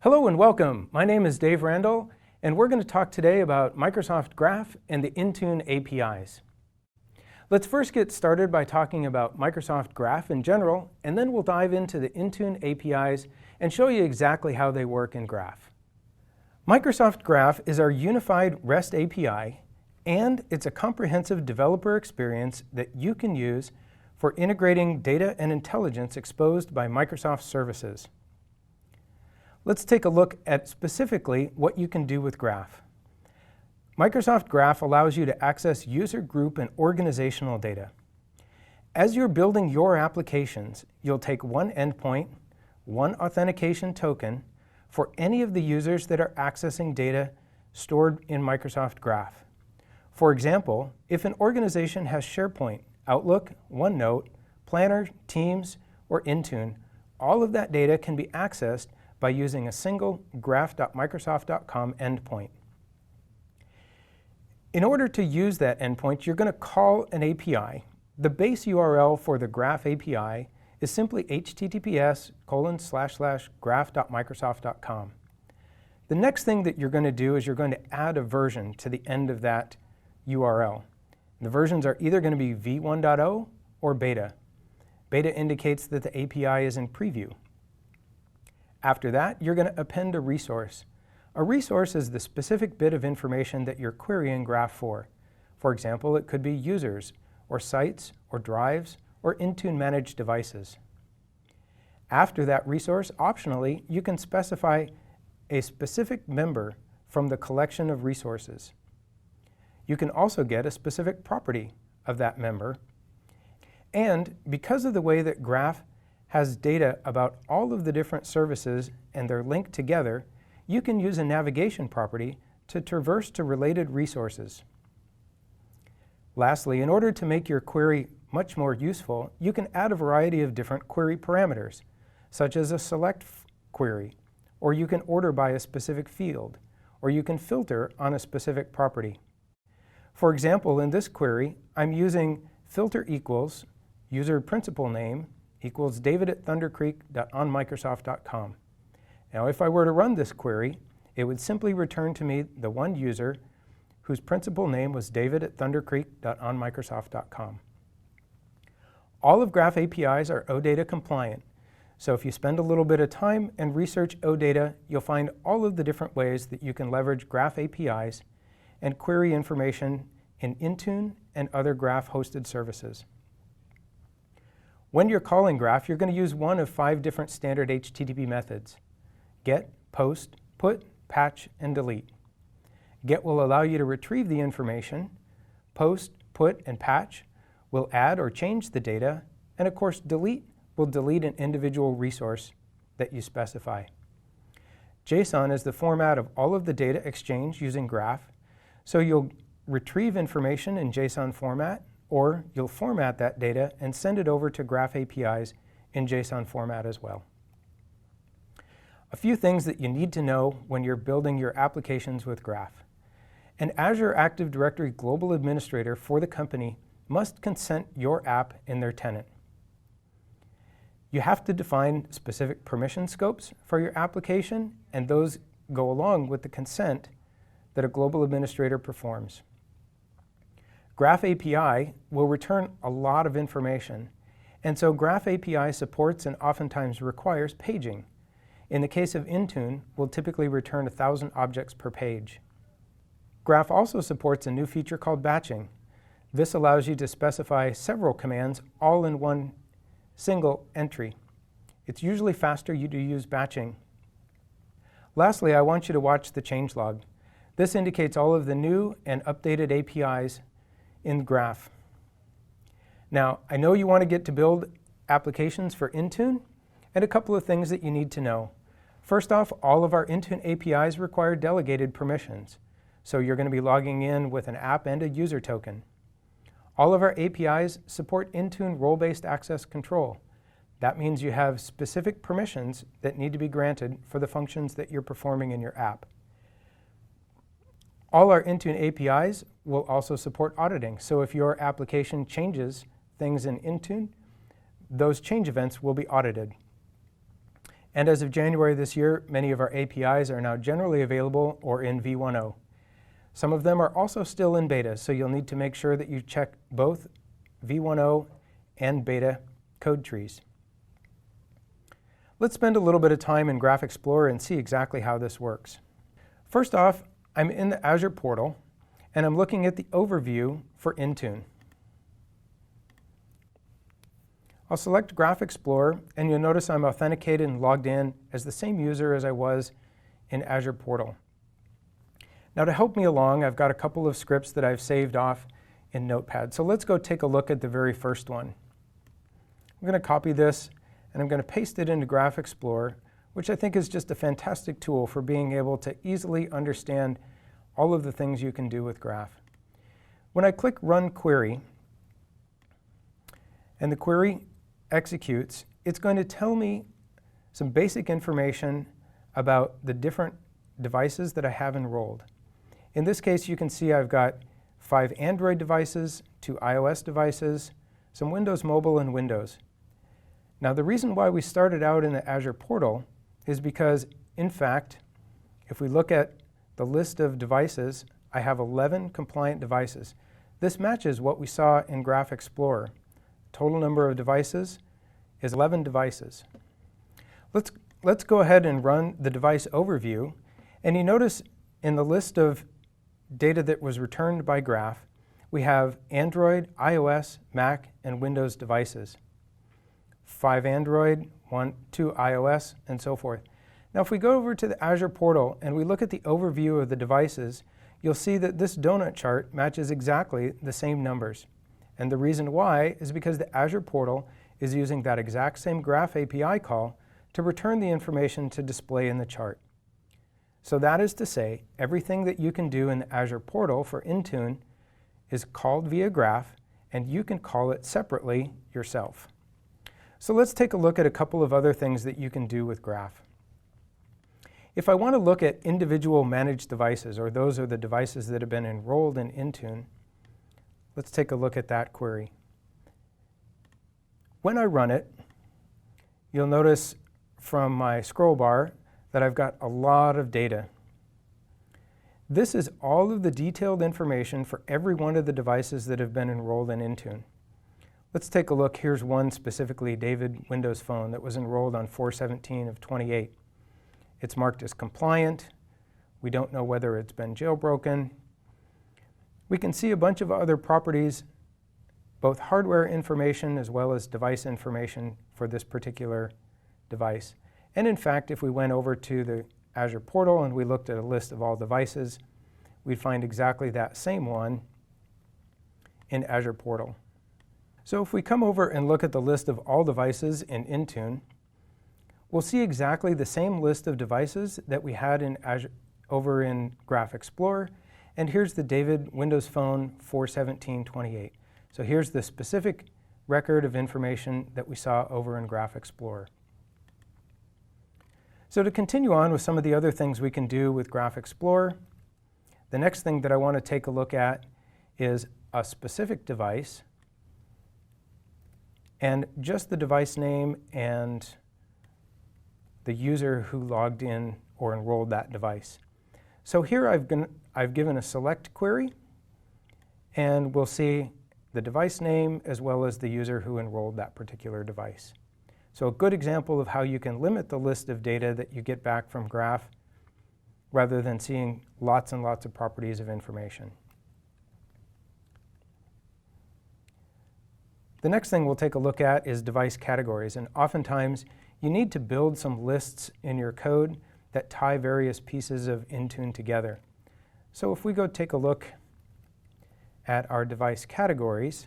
Hello and welcome. My name is Dave Randall, and we're going to talk today about Microsoft Graph and the Intune APIs. Let's first get started by talking about Microsoft Graph in general, and then we'll dive into the Intune APIs and show you exactly how they work in Graph. Microsoft Graph is our unified REST API, and it's a comprehensive developer experience that you can use for integrating data and intelligence exposed by Microsoft services. Let's take a look at specifically what you can do with Graph. Microsoft Graph allows you to access user group and organizational data. As you're building your applications, you'll take one endpoint, one authentication token for any of the users that are accessing data stored in Microsoft Graph. For example, if an organization has SharePoint, Outlook, OneNote, Planner, Teams, or Intune, all of that data can be accessed by using a single graph.microsoft.com endpoint. In order to use that endpoint, you're going to call an API. The base URL for the Graph API is simply https://graph.microsoft.com. The next thing that you're going to do is you're going to add a version to the end of that URL. The versions are either going to be v1.0 or beta. Beta indicates that the API is in preview. After that, you're going to append a resource. A resource is the specific bit of information that you're querying Graph for. For example, it could be users, or sites, or drives, or Intune managed devices. After that resource, optionally, you can specify a specific member from the collection of resources. You can also get a specific property of that member. And because of the way that Graph has data about all of the different services and they're linked together, you can use a navigation property to traverse to related resources. Lastly, in order to make your query much more useful, you can add a variety of different query parameters, such as a select query, or you can order by a specific field, or you can filter on a specific property. For example, in this query, I'm using filter equals user principal name equals david@thundercreek.onmicrosoft.com. Now, if I were to run this query, it would simply return to me the one user whose principal name was david@thundercreek.onmicrosoft.com. All of Graph APIs are OData compliant, so if you spend a little bit of time and research OData, you'll find all of the different ways that you can leverage Graph APIs and query information in Intune and other Graph-hosted services. When you're calling Graph, you're going to use one of 5 different standard HTTP methods: get, post, put, patch, and delete. Get will allow you to retrieve the information. Post, put, and patch will add or change the data. And of course, delete will delete an individual resource that you specify. JSON is the format of all of the data exchanged using Graph. So you'll retrieve information in JSON format, or you'll format that data and send it over to Graph APIs in JSON format as well. A few things that you need to know when you're building your applications with Graph. An Azure Active Directory global administrator for the company must consent your app in their tenant. You have to define specific permission scopes for your application, and those go along with the consent that a global administrator performs. Graph API will return a lot of information, and so Graph API supports and oftentimes requires paging. In the case of Intune, we'll typically return 1,000 objects per page. Graph also supports a new feature called batching. This allows you to specify several commands all in one single entry. It's usually faster to use batching. Lastly, I want you to watch the changelog. This indicates all of the new and updated APIs in Graph. Now, I know you want to get to build applications for Intune, and a couple of things that you need to know. First off, all of our Intune APIs require delegated permissions, so you're going to be logging in with an app and a user token. All of our APIs support Intune role-based access control. That means you have specific permissions that need to be granted for the functions that you're performing in your app. All our Intune APIs will also support auditing, so if your application changes things in Intune, those change events will be audited. And as of January this year, many of our APIs are now generally available or in v1.0. Some of them are also still in beta, so you'll need to make sure that you check both v1.0 and beta code trees. Let's spend a little bit of time in Graph Explorer and see exactly how this works. First off, I'm in the Azure portal, and I'm looking at the overview for Intune. I'll select Graph Explorer, and you'll notice I'm authenticated and logged in as the same user as I was in Azure portal. Now to help me along, I've got a couple of scripts that I've saved off in Notepad. So let's go take a look at the very first one. I'm going to copy this, and I'm going to paste it into Graph Explorer, which I think is just a fantastic tool for being able to easily understand all of the things you can do with Graph. When I click Run Query, and the query executes, it's going to tell me some basic information about the different devices that I have enrolled. In this case, you can see I've got 5 Android devices, 2 iOS devices, some Windows Mobile and Windows. Now the reason why we started out in the Azure portal is because, in fact, if we look at the list of devices, I have 11 compliant devices. This matches what we saw in Graph Explorer. Total number of devices is 11 devices. Let's go ahead and run the device overview, and you notice in the list of data that was returned by Graph, we have Android, iOS, Mac, and Windows devices. 5 Android, 2 iOS, and so forth. Now if we go over to the Azure portal and we look at the overview of the devices, you'll see that this donut chart matches exactly the same numbers. And the reason why is because the Azure portal is using that exact same Graph API call to return the information to display in the chart. So that is to say, everything that you can do in the Azure portal for Intune is called via Graph, and you can call it separately yourself. So let's take a look at a couple of other things that you can do with Graph. If I want to look at individual managed devices, or those are the devices that have been enrolled in Intune, let's take a look at that query. When I run it, you'll notice from my scroll bar that I've got a lot of data. This is all of the detailed information for every one of the devices that have been enrolled in Intune. Let's take a look. Here's one specifically, David Windows Phone, that was enrolled on 4/17 of 28. It's marked as compliant. We don't know whether it's been jailbroken. We can see a bunch of other properties, both hardware information as well as device information for this particular device. And in fact, if we went over to the Azure portal and we looked at a list of all devices, we'd find exactly that same one in Azure portal. So if we come over and look at the list of all devices in Intune, we'll see exactly the same list of devices that we had in Azure, over in Graph Explorer. And here's the David Windows Phone 4/17/28. So here's the specific record of information that we saw over in Graph Explorer. So to continue on with some of the other things we can do with Graph Explorer, the next thing that I want to take a look at is a specific device and just the device name and the user who logged in or enrolled that device. So here I've given a select query, and we'll see the device name as well as the user who enrolled that particular device. So a good example of how you can limit the list of data that you get back from Graph rather than seeing lots and lots of properties of information. The next thing we'll take a look at is device categories, and oftentimes you need to build some lists in your code that tie various pieces of Intune together. So if we go take a look at our device categories,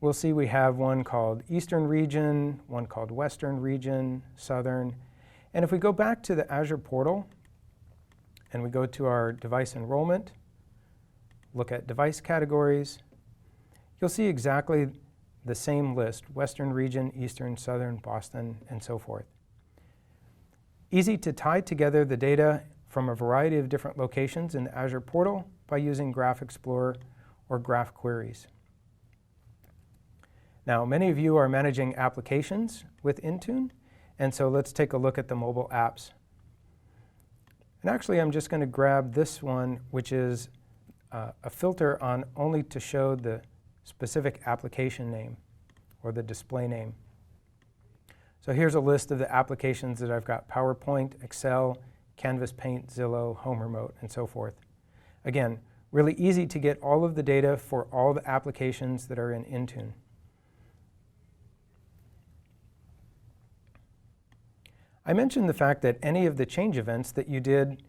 we'll see we have one called Eastern Region, one called Western Region, Southern. And if we go back to the Azure portal and we go to our device enrollment, look at device categories, you'll see exactly the same list: Western Region, Eastern, Southern, Boston, and so forth. Easy to tie together the data from a variety of different locations in the Azure portal by using Graph Explorer or Graph Queries. Now, many of you are managing applications with Intune, and so let's take a look at the mobile apps. And actually, I'm just going to grab this one, which is a filter on only to show the specific application name or the display name. So here's a list of the applications that I've got: PowerPoint, Excel, Canvas Paint, Zillow, Home Remote, and so forth. Again, really easy to get all of the data for all the applications that are in Intune. I mentioned the fact that any of the change events that you did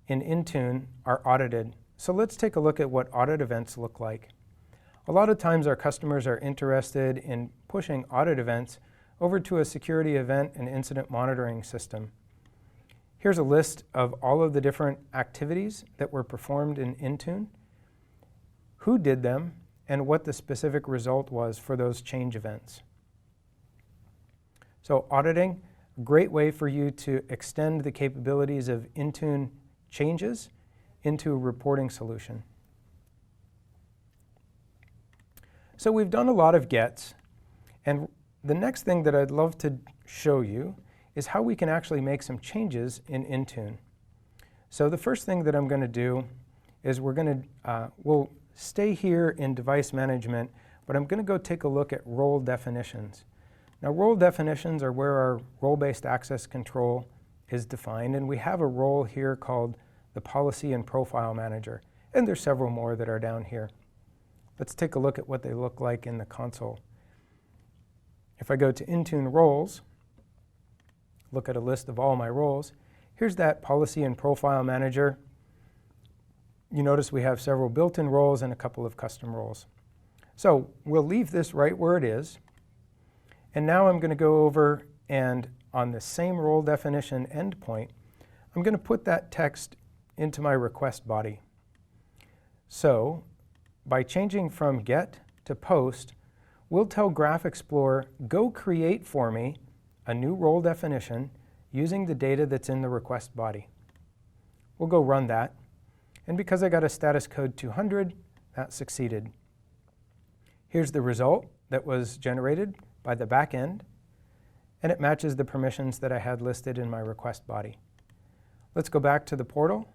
in Intune are audited. So let's take a look at what audit events look like. A lot of times our customers are interested in pushing audit events over to a security event and incident monitoring system. Here's a list of all of the different activities that were performed in Intune, who did them, and what the specific result was for those change events. So auditing, a great way for you to extend the capabilities of Intune changes into a reporting solution. So we've done a lot of gets, and the next thing that I'd love to show you is how we can actually make some changes in Intune. So the first thing that I'm going to do is we'll stay here in device management, but I'm going to go take a look at role definitions. Now, role definitions are where our role-based access control is defined, and we have a role here called the Policy and Profile Manager, and there's several more that are down here. Let's take a look at what they look like in the console. If I go to Intune Roles, look at a list of all my roles, here's that Policy and Profile Manager. You notice we have several built-in roles and a couple of custom roles. So we'll leave this right where it is. And now I'm going to go over and on the same role definition endpoint, I'm going to put that text into my request body. So by changing from get to post, we'll tell Graph Explorer, go create for me a new role definition using the data that's in the request body. We'll go run that. And because I got a status code 200, that succeeded. Here's the result that was generated by the back end, and it matches the permissions that I had listed in my request body. Let's go back to the portal,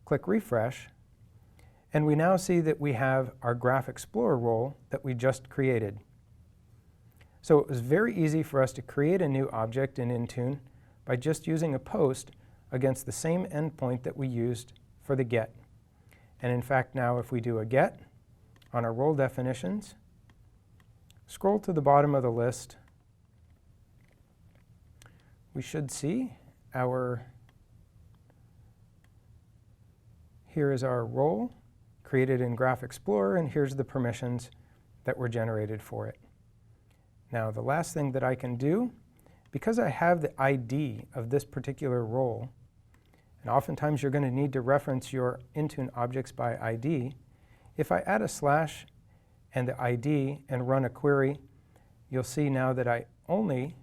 click refresh, and we now see that we have our Graph Explorer role that we just created. So it was very easy for us to create a new object in Intune by just using a post against the same endpoint that we used for the get. And in fact, now if we do a get on our role definitions, scroll to the bottom of the list, we should see here is our role created in Graph Explorer, and here's the permissions that were generated for it. Now, the last thing that I can do, because I have the ID of this particular role, and oftentimes you're going to need to reference your Intune objects by ID, if I add a slash and the ID and run a query, you'll see now that I only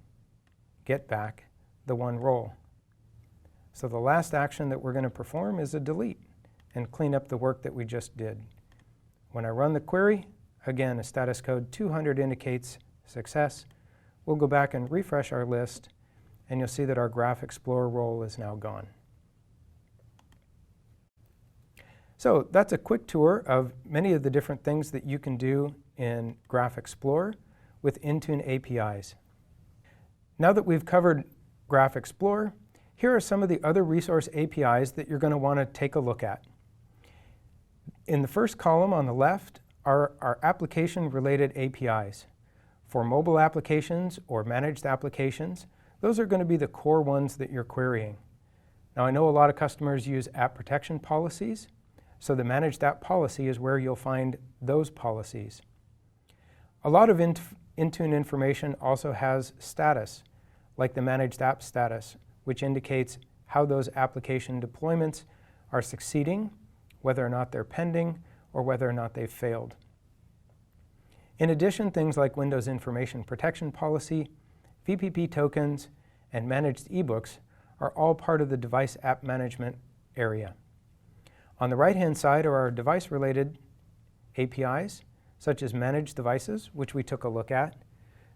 get back the one role. So the last action that we're going to perform is a delete and clean up the work that we just did. When I run the query, again, a status code 200 indicates success. We'll go back and refresh our list, and you'll see that our Graph Explorer role is now gone. So that's a quick tour of many of the different things that you can do in Graph Explorer with Intune APIs. Now that we've covered Graph Explorer, here are some of the other resource APIs that you're going to want to take a look at. In the first column on the left are our application-related APIs. For mobile applications or managed applications, those are going to be the core ones that you're querying. Now, I know a lot of customers use app protection policies, so the managed app policy is where you'll find those policies. A lot of Intune information also has status, like the managed app status, which indicates how those application deployments are succeeding, whether or not they're pending, or whether or not they've failed. In addition, things like Windows Information Protection Policy, VPP tokens, and managed ebooks are all part of the device app management area. On the right-hand side are our device-related APIs, such as managed devices, which we took a look at,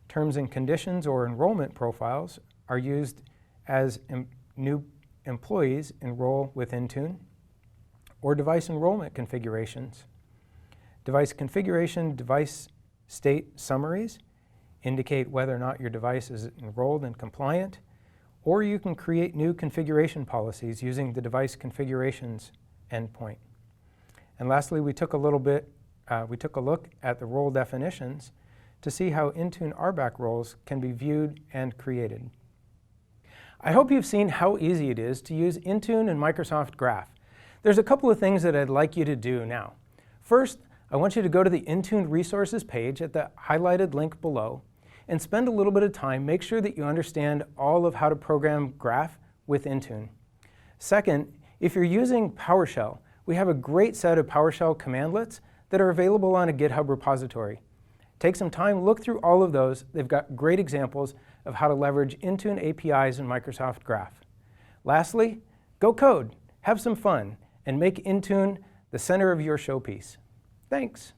Terms and conditions or enrollment profiles are used as new employees enroll with Intune, or device enrollment configurations. Device configuration, device state summaries indicate whether or not your device is enrolled and compliant, or you can create new configuration policies using the device configurations endpoint. And lastly, we took a look at the role definitions to see how Intune RBAC roles can be viewed and created. I hope you've seen how easy it is to use Intune and Microsoft Graph. There's a couple of things that I'd like you to do now. First, I want you to go to the Intune resources page at the highlighted link below and spend a little bit of time, make sure that you understand all of how to program Graph with Intune. Second, if you're using PowerShell, we have a great set of PowerShell commandlets that are available on a GitHub repository. Take some time, look through all of those. They've got great examples of how to leverage Intune APIs in Microsoft Graph. Lastly, go code, have some fun, and make Intune the center of your showpiece. Thanks.